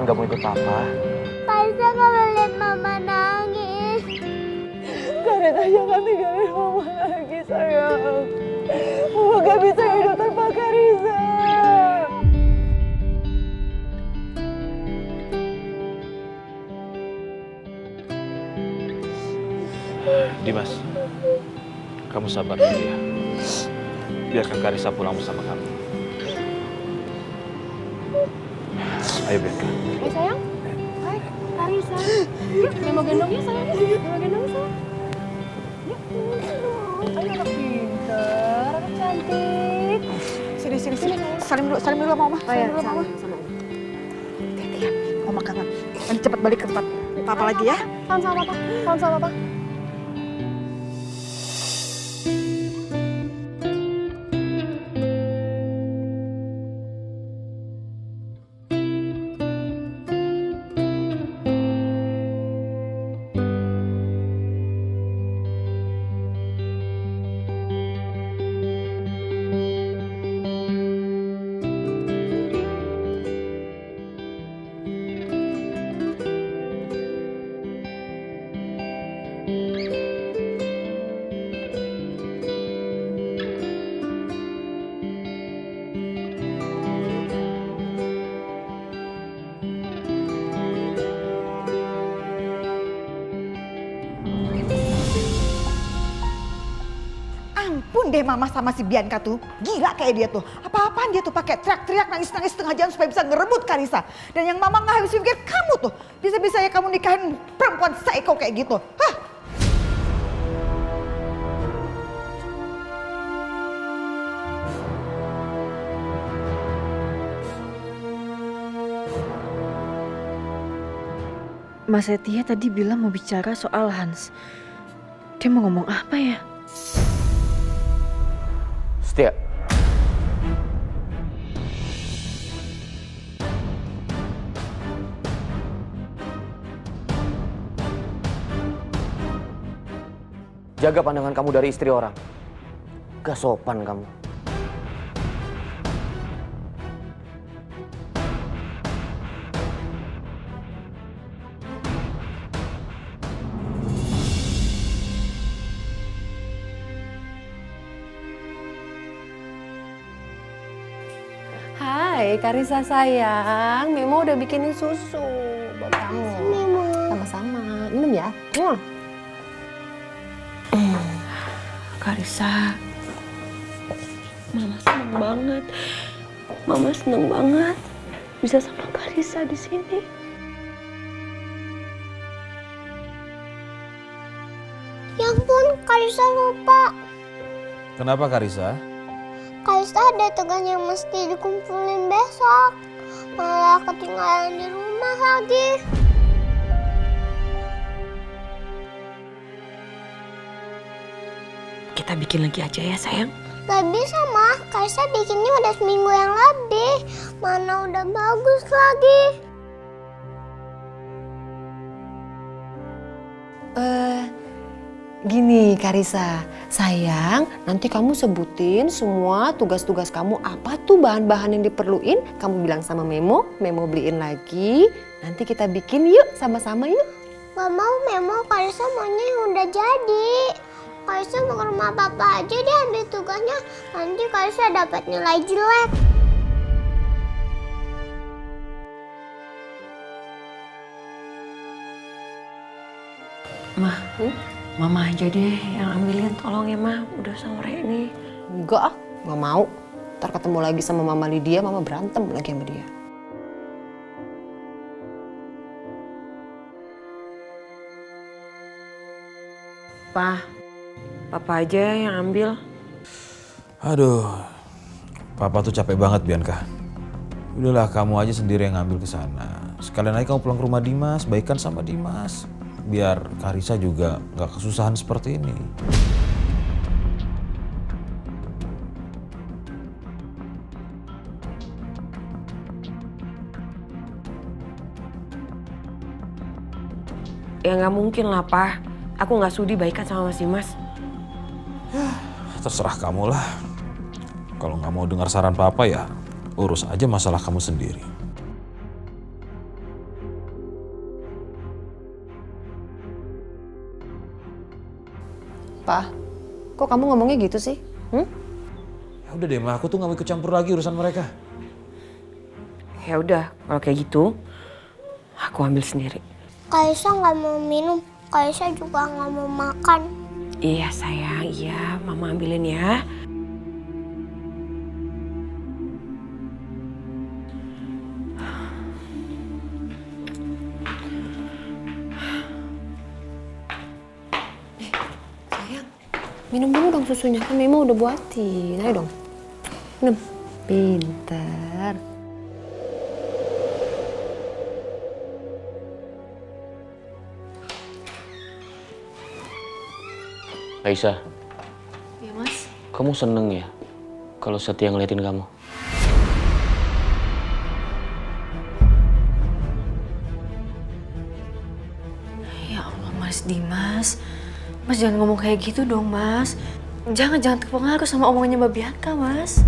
kan gak mau ikut papa? Karisa kalau lihat mama nangis. Karisa jangan tinggalin mama lagi sayang. Mama gak bisa hidup tanpa Karisa. Dimas, kamu sabar dulu ya. Biarkan Karisa pulang bersama kami. Ayo Bianca. Ayo sayang. Hai, Karisa. Yuk, mau gendong ya sayang. Mau gendong sayang. Yuk. Ayo anak pintar, anak cantik. Sini. Salim dulu sama mama. Oh ya, Salim dulu sama mama. sama. Hati-hati ya, mama kangen. Nanti cepat balik ke tempat papa lagi ya. Salam sama papa. Salam sama papa. Ampun deh mama sama si Bianca tuh. Gila kayak dia tuh. Apa-apaan dia tuh pakai teriak-teriak nangis-nangis setengah jam supaya bisa ngerebut Karisa. Dan yang mama nggak habis pikir kamu tuh. Bisa-bisa ya kamu nikahin perempuan psycho kayak gitu. Hah? Mas Setia tadi bilang mau bicara soal Hans. Dia mau ngomong apa ya? Setia. Jaga pandangan kamu dari istri orang. Gak sopan kamu. Hai, Karisa sayang. Memo udah bikinin susu buat kamu. Memo. Sama-sama. Minum ya. Karisa, Mama seneng banget. Mama seneng banget bisa sama Karisa di sini. Ya ampun, Karisa lupa. Kenapa Karisa? Karisa ada tugas yang mesti dikumpulin besok. Malah ketinggalan di rumah lagi. Kita bikin lagi aja ya sayang. Gak bisa mah, Karisa bikinnya udah seminggu yang lebih. Mana udah bagus lagi. Gini Karisa, sayang nanti kamu sebutin semua tugas-tugas kamu apa tuh bahan-bahan yang diperluin. Kamu bilang sama Memo, Memo beliin lagi. Nanti kita bikin yuk sama-sama yuk. Gak mau Memo, Karisa maunya yang udah jadi. Karisa mau ke rumah papa aja deh ambil tugasnya. Nanti Karisa dapat nilai jelek. Mah, Mama aja deh yang ambilin, tolong ya Mah. Udah sore ini. Enggak ah, gak mau. Ntar ketemu lagi sama Mama Lydia, Mama berantem lagi sama dia. Papa aja yang ambil. Aduh, Papa tuh capek banget Bianca. Udahlah kamu aja sendiri yang ngambil ke sana. Sekalian aja kamu pulang ke rumah Dimas, baikan sama Dimas. Biar Karisa juga nggak kesusahan seperti ini. Ya nggak mungkin lah, Pak. Aku nggak sudi baikan sama Mas Dimas. Terserah kamu lah. Kalau nggak mau dengar saran Papa ya urus aja masalah kamu sendiri. Pa, kok kamu ngomongnya gitu sih? Ya udah deh, Ma, aku tuh gak mau ikut campur lagi urusan mereka. Ya udah, kalau kayak gitu, aku ambil sendiri. Kaisa nggak mau minum, Kaisa juga nggak mau makan. Iya sayang, iya, Mama ambilin ya. Sayang, minum dulu dong susunya, kan Mimo udah buatin. Ayo dong, minum. Pintar. Aisyah, Iya Mas. kamu seneng ya kalau Setia ngeliatin kamu? Ya Allah Mas Dimas. Mas jangan ngomong kayak gitu dong Mas. Jangan terpengaruh sama omongannya Mbak Bianca Mas.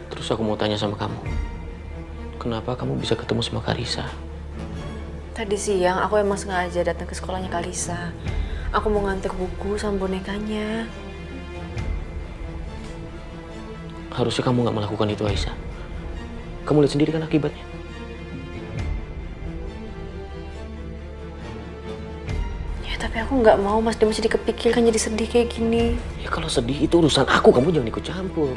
Terus aku mau tanya sama kamu, kenapa kamu bisa ketemu sama Karisa? Tadi siang aku emang sengaja datang ke sekolahnya Kalisa. Aku mau nganter buku sama bonekanya. Harusnya kamu nggak melakukan itu, Aisyah. Kamu lihat sendiri kan akibatnya. Ya tapi aku nggak mau Mas Dimas jadi kepikirkan jadi sedih kayak gini. Ya kalau sedih itu urusan aku, kamu jangan ikut campur.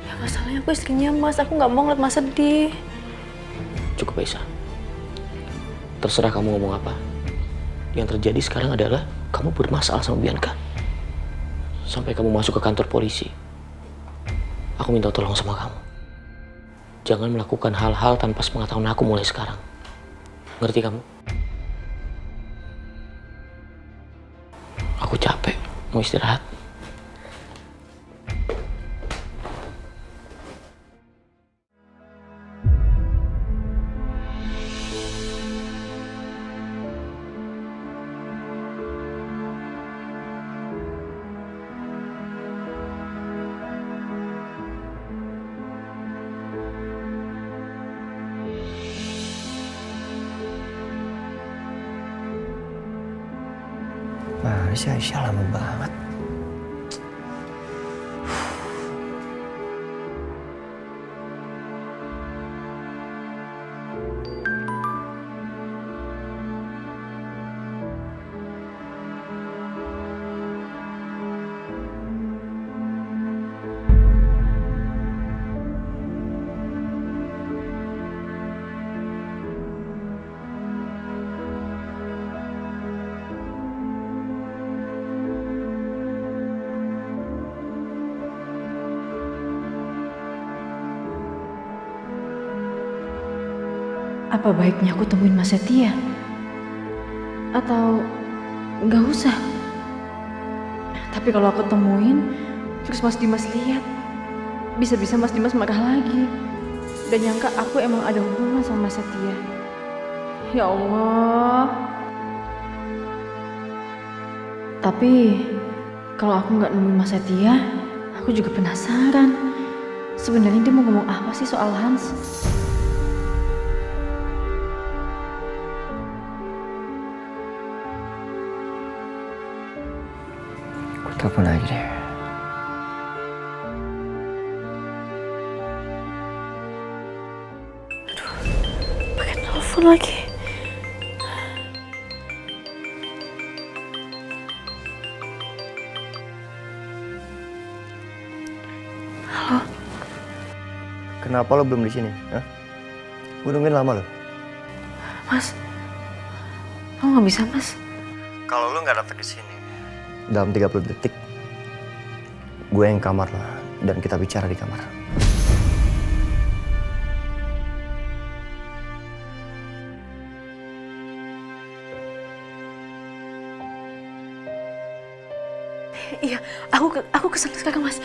Ya masalahnya aku istrinya Mas, aku nggak mau ngeliat Mas sedih. Cukup, Aisyah. Terserah kamu ngomong apa. Yang terjadi sekarang adalah kamu bermasalah sama Bianca. Sampai kamu masuk ke kantor polisi. Aku minta tolong sama kamu. Jangan melakukan hal-hal tanpa sepengetahuan aku mulai sekarang. Ngerti kamu? Aku capek, mau istirahat. Mana sih Aisyah lama banget. Apa baiknya aku temuin Mas Setia? Atau nggak usah? Tapi kalau aku temuin, terus Mas Dimas lihat, bisa-bisa Mas Dimas marah lagi. Dan nyangka aku emang ada hubungan sama Mas Setia. Ya Allah. Tapi kalau aku nggak nemuin Mas Setia, aku juga penasaran. Sebenarnya dia mau ngomong apa sih soal Hans? Telepon lagi deh. Pakai telepon lagi. Halo. Kenapa lo belum di sini? Hah? Gue nungguin lama lo. Mas, kamu nggak bisa Mas? Kalau lo nggak datang ke sini, dalam 30 detik, gue yang kamar lah dan kita bicara di kamar. Iya, aku kesana sekarang Mas.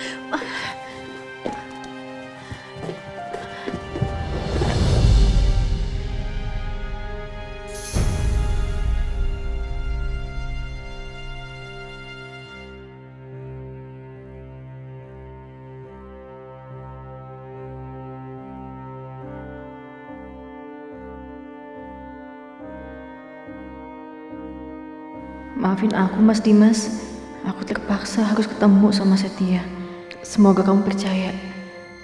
Maafin aku Mas Dimas. Aku terpaksa harus ketemu sama Setia. Semoga kamu percaya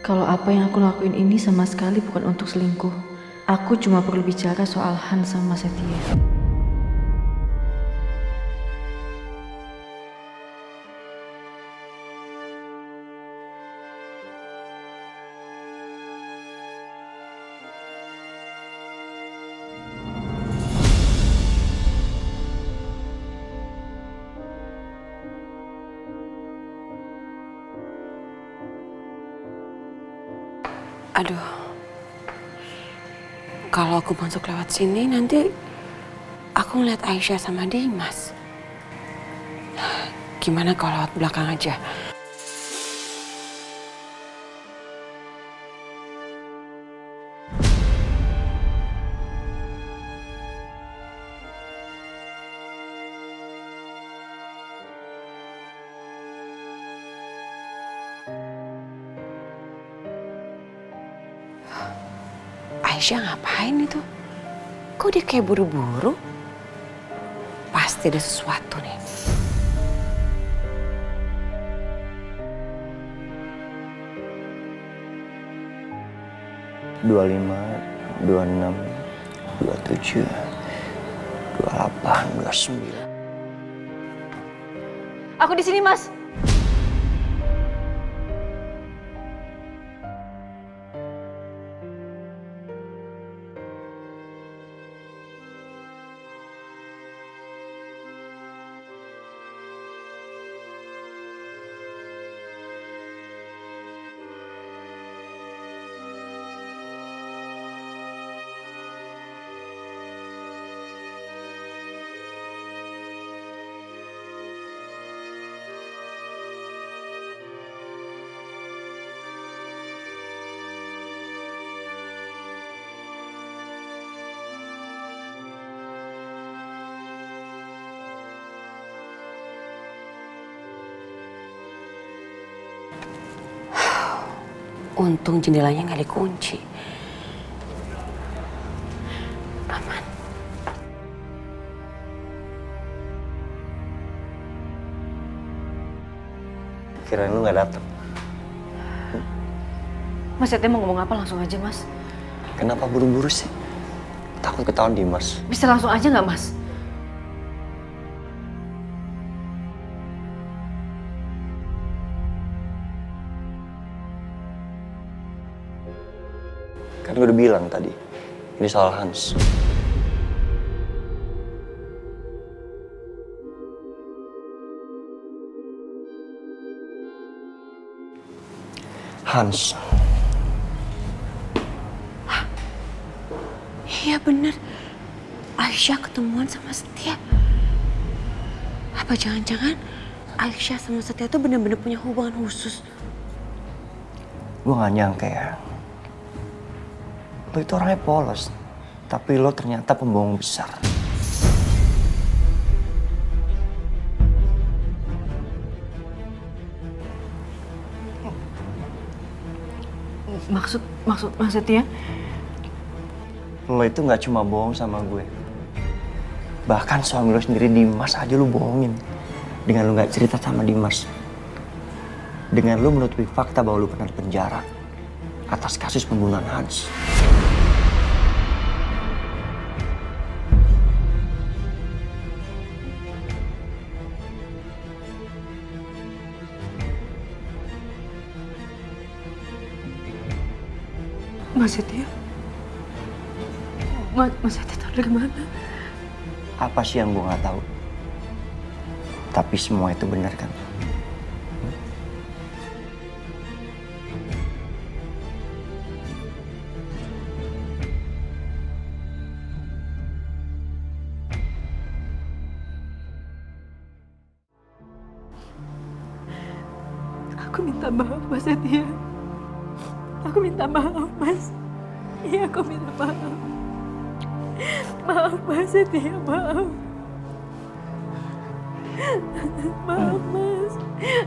kalau apa yang aku lakuin ini sama sekali bukan untuk selingkuh. Aku cuma perlu bicara soal Hans sama Setia. Aduh, kalau aku masuk lewat sini nanti aku ngeliat Aisyah sama Dimas. Gimana kalau lewat belakang aja? Aisyah ngapain itu? Kok dia kayak buru-buru? Pasti ada sesuatu nih. Dua 26, 27, 28, 29. Aku di sini, Mas. Untung jendelanya nggak dikunci. Aman. Kirain lu nggak datang. Mas Setia mau ngomong apa langsung aja, Mas. Kenapa buru-buru sih? Takut ketahuan Dimas. Bisa langsung aja nggak, Mas? Kan gue udah bilang tadi, ini soal Hans. Hans. Iya bener. Aisyah ketemuan sama Setia. Apa jangan-jangan Aisyah sama Setia tuh bener-bener punya hubungan khusus? Gue gak nyangka ya. Lo itu orangnya polos, tapi lo ternyata pembohong besar. Maksud Mas Setia? Lo itu gak cuma bohong sama gue. Bahkan suami lo sendiri Dimas aja lo bohongin. Dengan lo gak cerita sama Dimas. Dengan lo menutupi fakta bahwa lo pernah di penjara atas kasus pembunuhan Hans. Mas Setia? Mas Setia tahu dari mana? Apa sih yang gue gak tahu? Tapi semua itu benar kan? Aku minta maaf, Mas Setia. Aku minta maaf, Mas. Iya, aku minta maaf. Maaf, Mas Setia, maaf. Maaf, Mas.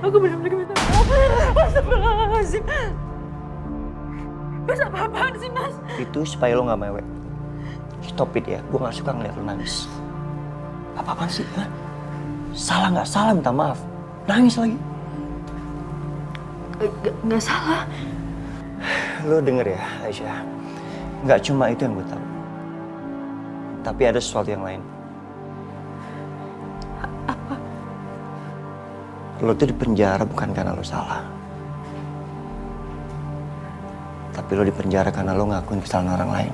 Aku benar-benar minta maaf. Astagfirullahaladzim. Mas, apa-apaan sih, Mas? Itu supaya lo gak mewek. Stop it ya, gue gak suka ngeliat lo nangis. Apa-apaan sih? Hah? Salah nggak salah minta maaf. Nangis lagi. Nggak salah. Lo denger ya Aisyah, nggak cuma itu yang gue tahu. Tapi ada sesuatu yang lain. Apa? Lo tuh di penjara bukan karena lo salah. Tapi lo di penjara karena lo ngakuin kesalahan orang lain.